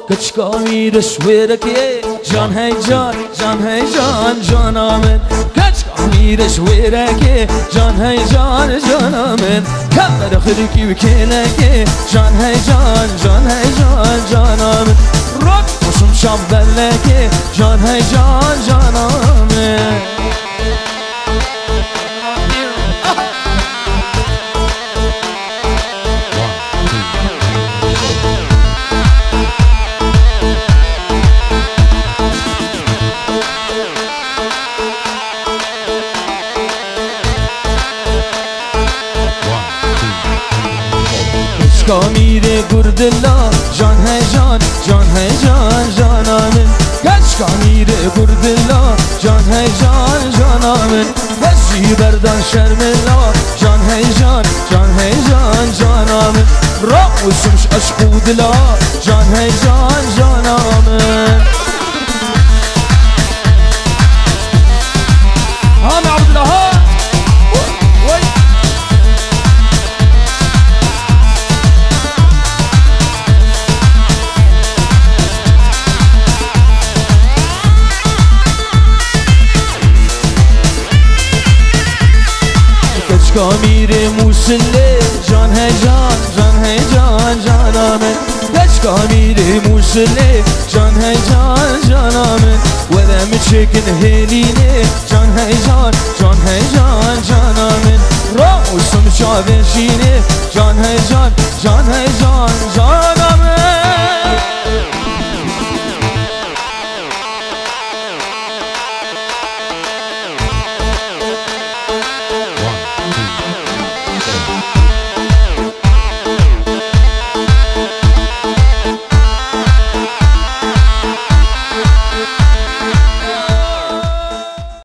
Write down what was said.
کچکا میره شویرکی جان هی جان جان هی جان جانامن کچکا میره شویرکی جان هی جان جانامن کمر خلکی و کلکی جان هی جان جان هی جان جانامن رک باشم شام بلکی جان هی جان جانامن میره گردلا جان هی جان جان هی جان جانامن کچکا میره گردلا جان هی جان جانامن وزی بردان شرملا جان هی جان جان هی جان جانامن رقصمش عشق دلا جان هی جان جانامن هان عبد الله کچکا میره موسله جان هی جان جان هی جان جانامن کچکا میره موسله جان هی جان جانامن ولم چکن هلینه جان هی جان جان هی جان جانامن راسم شاوشینه جان هی جان جان هی جان جان